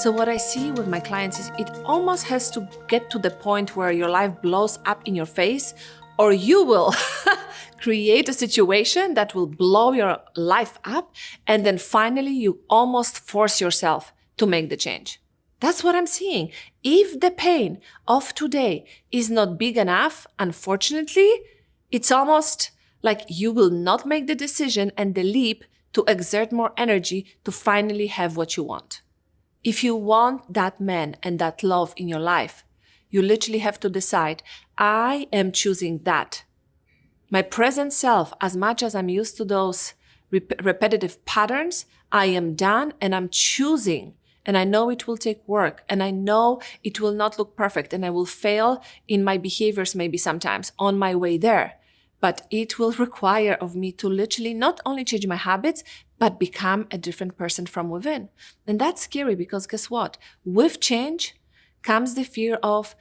So what I see with my clients is it almost has to get to the point where your life blows up in your face, or you will create a situation that will blow your life up, and then finally you almost force yourself to make the change. That's what I'm seeing. If the pain of today is not big enough, unfortunately, it's almost like you will not make the decision and the leap to exert more energy to finally have what you want. If you want that man and that love in your life, you literally have to decide, I am choosing that. My present self, as much as I'm used to those repetitive patterns, I am done and I'm choosing. And I know it will take work, and I know it will not look perfect, and I will fail in my behaviors maybe sometimes on my way there. But it will require of me to literally not only change my habits, but become a different person from within. And that's scary because guess what? With change comes the fear of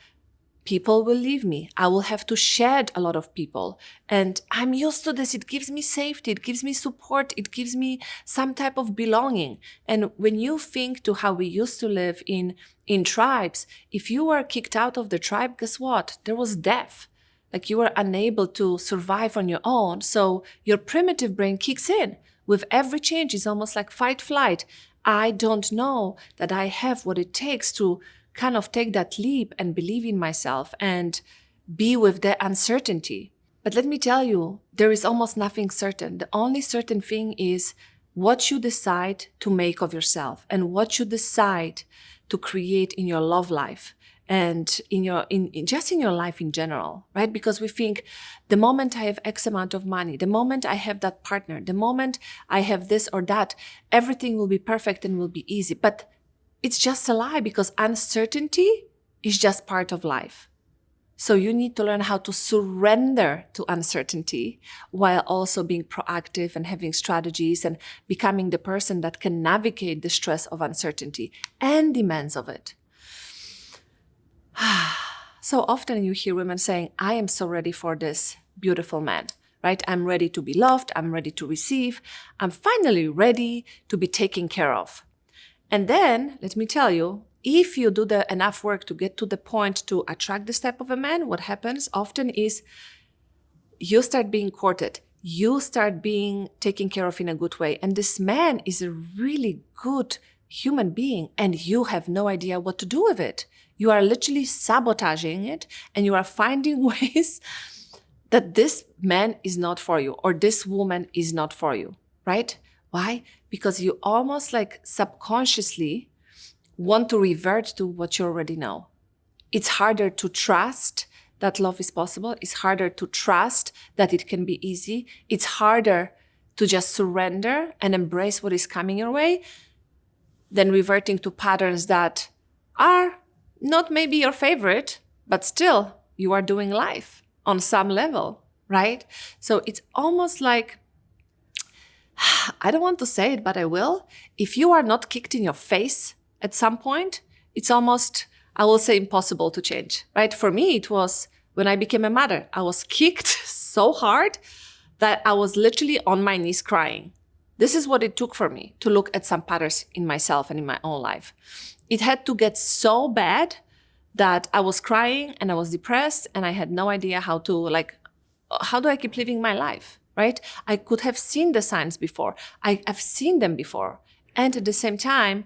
people will leave me. I will have to shed a lot of people. And I'm used to this. It gives me safety. It gives me support. It gives me some type of belonging. And when you think to how we used to live in tribes, if you were kicked out of the tribe, guess what? There was death. Like you were unable to survive on your own. So your primitive brain kicks in. With every change, it's almost like fight, flight. I don't know that I have what it takes to kind of take that leap and believe in myself and be with the uncertainty. But let me tell you, there is almost nothing certain. The only certain thing is what you decide to make of yourself and what you decide to create in your love life and in your life in general, right? Because we think the moment I have X amount of money, the moment I have that partner, the moment I have this or that, everything will be perfect and will be easy. But it's just a lie, because uncertainty is just part of life. So you need to learn how to surrender to uncertainty while also being proactive and having strategies and becoming the person that can navigate the stress of uncertainty and demands of it. So often you hear women saying, I am so ready for this beautiful man, right? I'm ready to be loved. I'm ready to receive. I'm finally ready to be taken care of. And then, let me tell you, if you do enough work to get to the point to attract this type of a man, what happens often is you start being courted. You start being taken care of in a good way. And this man is a really good human being, and you have no idea what to do with it. You are literally sabotaging it, and you are finding ways that this man is not for you or this woman is not for you, right? Why? Because you almost like subconsciously want to revert to what you already know. It's harder to trust that love is possible. It's harder to trust that it can be easy. It's harder to just surrender and embrace what is coming your way than reverting to patterns that are not maybe your favorite, but still you are doing life on some level, right? So it's almost like, I don't want to say it, but I will. If you are not kicked in your face at some point, it's almost, I will say, impossible to change, right? For me, it was when I became a mother. I was kicked so hard that I was literally on my knees crying. This is what it took for me to look at some patterns in myself and in my own life. It had to get so bad that I was crying and I was depressed and I had no idea how do I keep living my life, right? I could have seen the signs before. I've seen them before. And at the same time,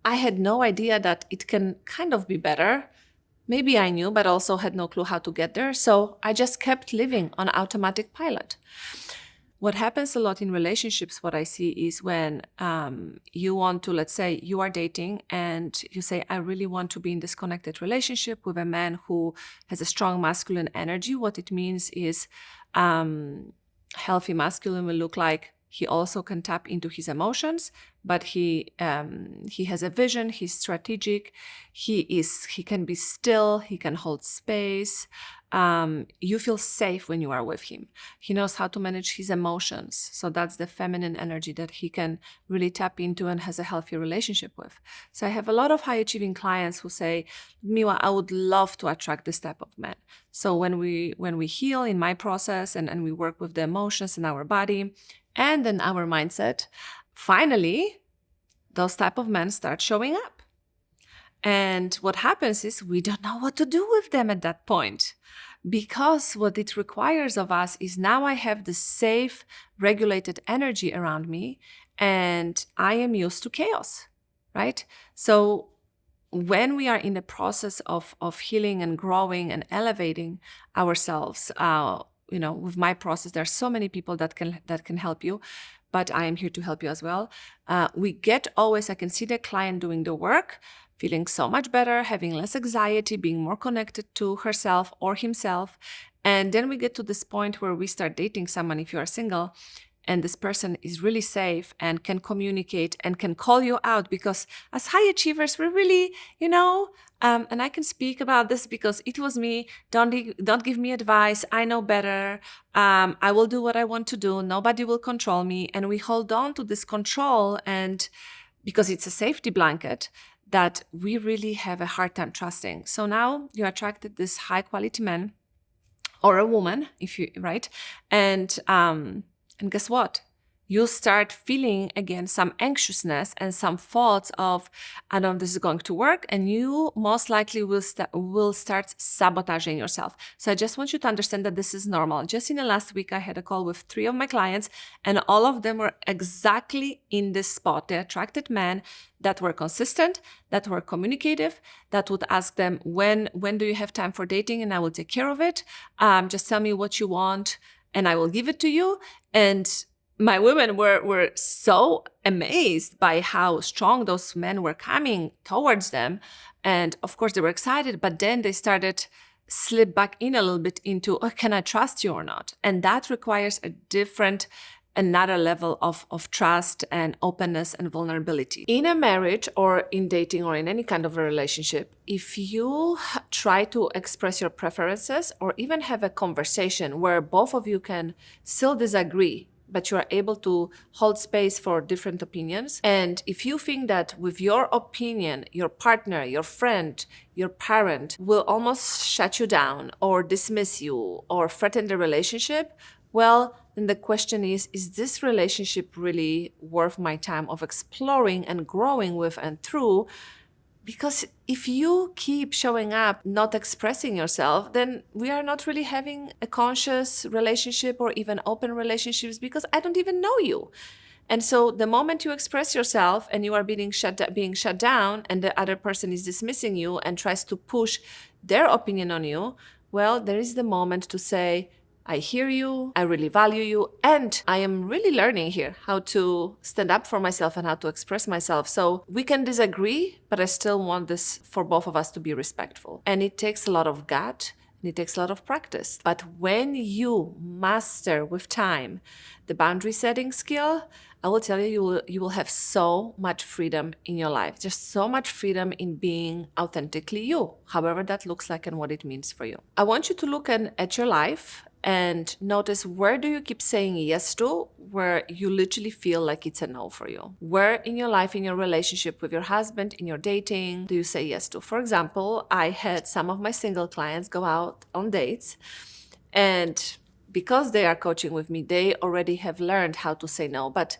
I had no idea that it can kind of be better. Maybe I knew, but also had no clue how to get there. So I just kept living on automatic pilot. What happens a lot in relationships, what I see is when you want to, let's say you are dating and you say, I really want to be in this connected relationship with a man who has a strong masculine energy. What it means is healthy masculine will look like he also can tap into his emotions, but he has a vision, he's strategic, he can be still, he can hold space. You feel safe when you are with him. He knows how to manage his emotions. So that's the feminine energy that he can really tap into and has a healthy relationship with. So I have a lot of high achieving clients who say, Miwa, I would love to attract this type of man. So when we heal in my process and we work with the emotions in our body and then our mindset, finally, those type of men start showing up. And what happens is we don't know what to do with them at that point. Because what it requires of us is now I have the safe, regulated energy around me, and I am used to chaos, right? So when we are in the process of healing and growing and elevating ourselves, with my process, there are so many people that can help you, but I am here to help you as well. We get always, I can see the client doing the work, feeling so much better, having less anxiety, being more connected to herself or himself. And then we get to this point where we start dating someone, if you are single, and this person is really safe and can communicate and can call you out, because as high achievers, we're really, and I can speak about this because it was me. Don't give me advice. I know better. I will do what I want to do. Nobody will control me. And we hold on to this control, and because it's a safety blanket that we really have a hard time trusting. So now you attracted this high quality man or a woman, right? And guess what? You start feeling again some anxiousness and some thoughts of, I don't know if this is going to work, and you most likely will start sabotaging yourself. So I just want you to understand that this is normal. Just in the last week, I had a call with 3 of my clients, and all of them were exactly in this spot. They attracted men that were consistent, that were communicative, that would ask them, when do you have time for dating, and I will take care of it. Just tell me what you want, and I will give it to you. And my women were so amazed by how strong those men were coming towards them. And of course they were excited, but then they started slip back in a little bit into, can I trust you or not? And that requires another level of trust and openness and vulnerability. In a marriage or in dating or in any kind of a relationship, if you try to express your preferences or even have a conversation where both of you can still disagree, but you are able to hold space for different opinions. And if you think that with your opinion, your partner, your friend, your parent will almost shut you down or dismiss you or threaten the relationship, well, then the question is this relationship really worth my time of exploring and growing with and through? Because if you keep showing up, not expressing yourself, then we are not really having a conscious relationship or even open relationships, because I don't even know you. And so the moment you express yourself and you are being shut down and the other person is dismissing you and tries to push their opinion on you, well, there is the moment to say, I hear you, I really value you, and I am really learning here how to stand up for myself and how to express myself. So we can disagree, but I still want this for both of us to be respectful. And it takes a lot of gut and it takes a lot of practice. But when you master with time the boundary setting skill, I will tell you, you will have so much freedom in your life. Just so much freedom in being authentically you, however that looks like and what it means for you. I want you to look at your life and notice, where do you keep saying yes to where you literally feel like it's a no for you? Where in your life, in your relationship with your husband, in your dating, do you say yes to? For example, I had some of my single clients go out on dates, and because they are coaching with me, they already have learned how to say no. But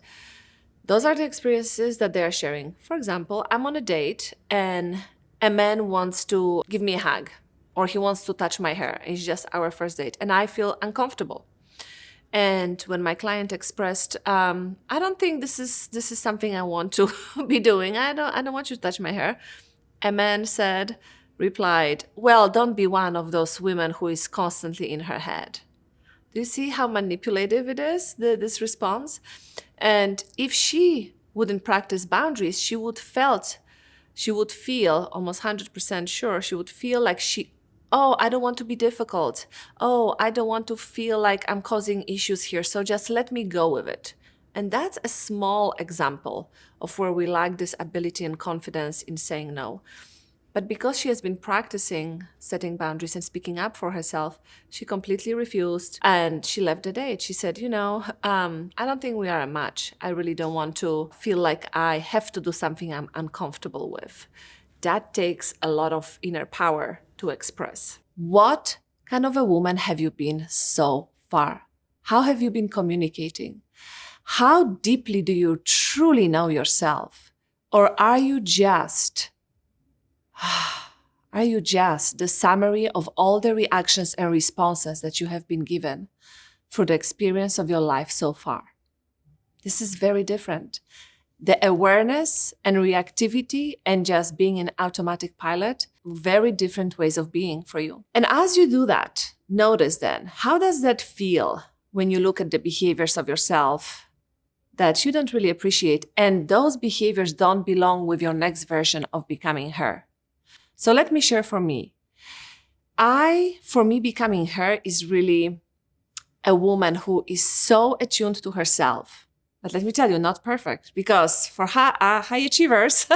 those are the experiences that they are sharing. For example, I'm on a date and a man wants to give me a hug, or he wants to touch my hair. It's just our first date, and I feel uncomfortable. And when my client expressed, I don't think this is something I want to be doing. I don't want you to touch my hair. A man replied, well, don't be one of those women who is constantly in her head. Do you see how manipulative it is, this response? And if she wouldn't practice boundaries, she would feel almost 100% sure, she would feel like I don't want to be difficult. I don't want to feel like I'm causing issues here, so just let me go with it. And that's a small example of where we lack this ability and confidence in saying no. But because she has been practicing setting boundaries and speaking up for herself, she completely refused and she left the date. She said, I don't think we are a match. I really don't want to feel like I have to do something I'm uncomfortable with. That takes a lot of inner power to express. What kind of a woman have you been so far? How have you been communicating? How deeply do you truly know yourself? Or are you just Are you just the summary of all the reactions and responses that you have been given through the experience of your life so far? This is very different. The awareness and reactivity and just being an automatic pilot, very different ways of being for you. And as you do that, notice then, how does that feel when you look at the behaviors of yourself that you don't really appreciate, and those behaviors don't belong with your next version of becoming her? So let me share for me. For me, becoming her is really a woman who is so attuned to herself. But let me tell you, not perfect, because for high achievers,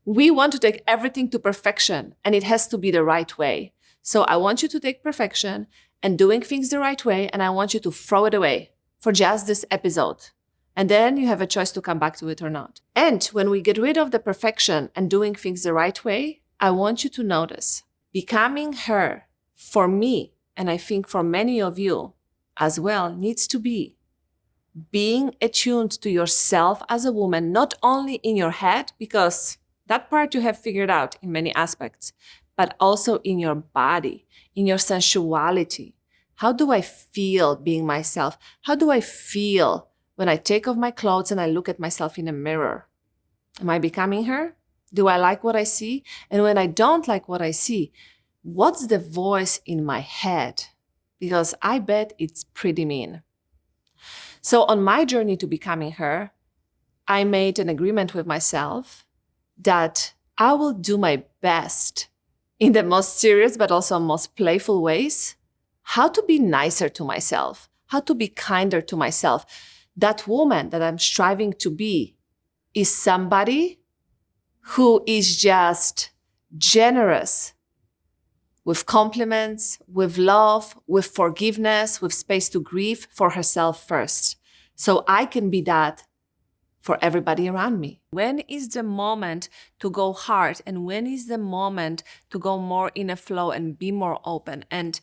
we want to take everything to perfection, and it has to be the right way. So I want you to take perfection and doing things the right way, and I want you to throw it away for just this episode. And then you have a choice to come back to it or not. And when we get rid of the perfection and doing things the right way, I want you to notice becoming her, for me, and I think for many of you as well, needs to be being attuned to yourself as a woman, not only in your head, because that part you have figured out in many aspects, but also in your body, in your sensuality. How do I feel being myself? How do I feel when I take off my clothes and I look at myself in a mirror? Am I becoming her? Do I like what I see? And when I don't like what I see, what's the voice in my head? Because I bet it's pretty mean. So on my journey to becoming her, I made an agreement with myself that I will do my best in the most serious but also most playful ways, how to be nicer to myself, how to be kinder to myself. That woman that I'm striving to be is somebody who is just generous with compliments, with love, with forgiveness, with space to grieve for herself first. So I can be that for everybody around me. When is the moment to go hard, and when is the moment to go more in a flow and be more open and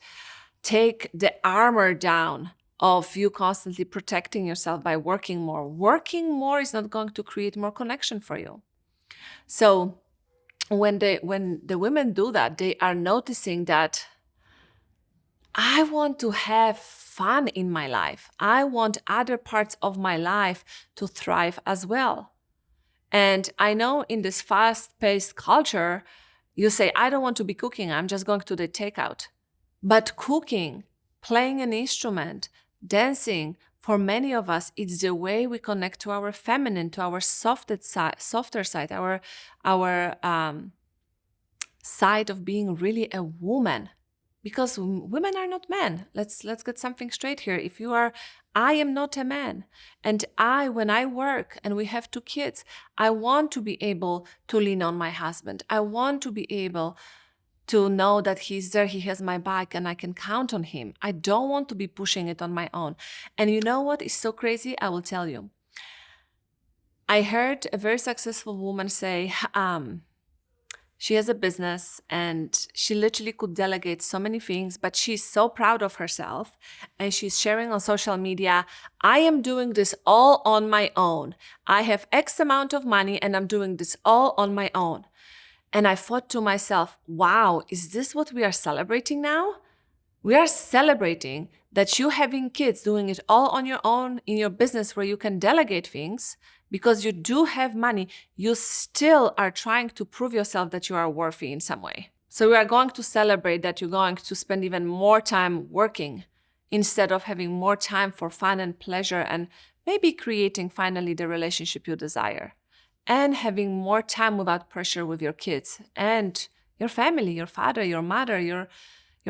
take the armor down of you constantly protecting yourself by working more? Working more is not going to create more connection for you. So when the women do that, they are noticing that I want to have fun in my life. I want other parts of my life to thrive as well. And I know in this fast-paced culture, you say, I don't want to be cooking, I'm just going to the takeout. But cooking, playing an instrument, dancing, for many of us, it's the way we connect to our feminine, to our softer side, our side of being really a woman. Because women are not men. Let's get something straight here. I am not a man. And when I work and we have 2 kids, I want to be able to lean on my husband. I want to be able to know that he's there, he has my back, and I can count on him. I don't want to be pushing it on my own. And you know what is so crazy? I will tell you. I heard a very successful woman say, she has a business and she literally could delegate so many things, but she's so proud of herself and she's sharing on social media, I am doing this all on my own. I have X amount of money and I'm doing this all on my own. And I thought to myself, wow, is this what we are celebrating now? We are celebrating that you having kids, doing it all on your own in your business where you can delegate things because you do have money. You still are trying to prove yourself that you are worthy in some way. So we are going to celebrate that you're going to spend even more time working instead of having more time for fun and pleasure and maybe creating finally the relationship you desire. And having more time without pressure with your kids and your family, your father, your mother, your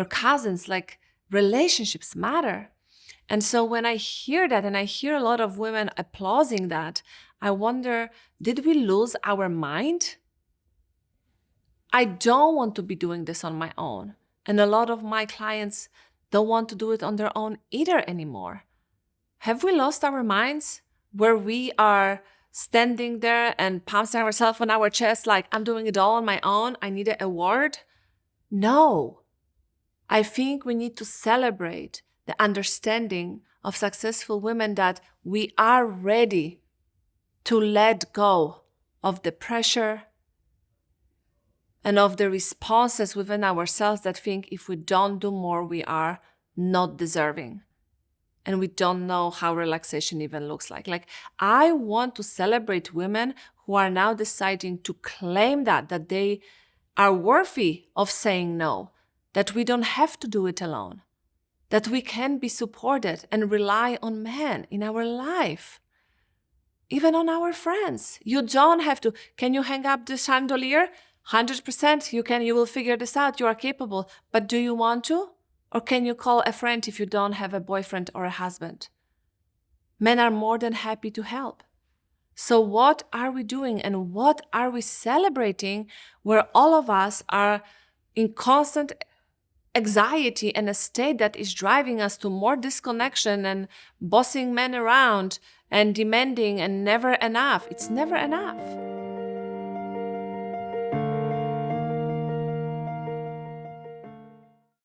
cousins. Like, relationships matter. And so when I hear that, and I hear a lot of women applauding that, I wonder, did we lose our mind? I don't want to be doing this on my own. And a lot of my clients don't want to do it on their own either anymore. Have we lost our minds where we are standing there and pouncing ourselves on our chest like, I'm doing it all on my own, I need an award? No. I think we need to celebrate the understanding of successful women that we are ready to let go of the pressure, and of the responses within ourselves that think if we don't do more, we are not deserving. And we don't know how relaxation even looks like. Like, I want to celebrate women who are now deciding to claim that they are worthy of saying no, that we don't have to do it alone, that we can be supported and rely on men in our life, even on our friends. You don't have to. Can you hang up the chandelier? 100% you will figure this out. You are capable. But do you want to? Or can you call a friend if you don't have a boyfriend or a husband? Men are more than happy to help. So what are we doing and what are we celebrating where all of us are in constant anxiety and a state that is driving us to more disconnection and bossing men around and demanding and never enough? It's never enough.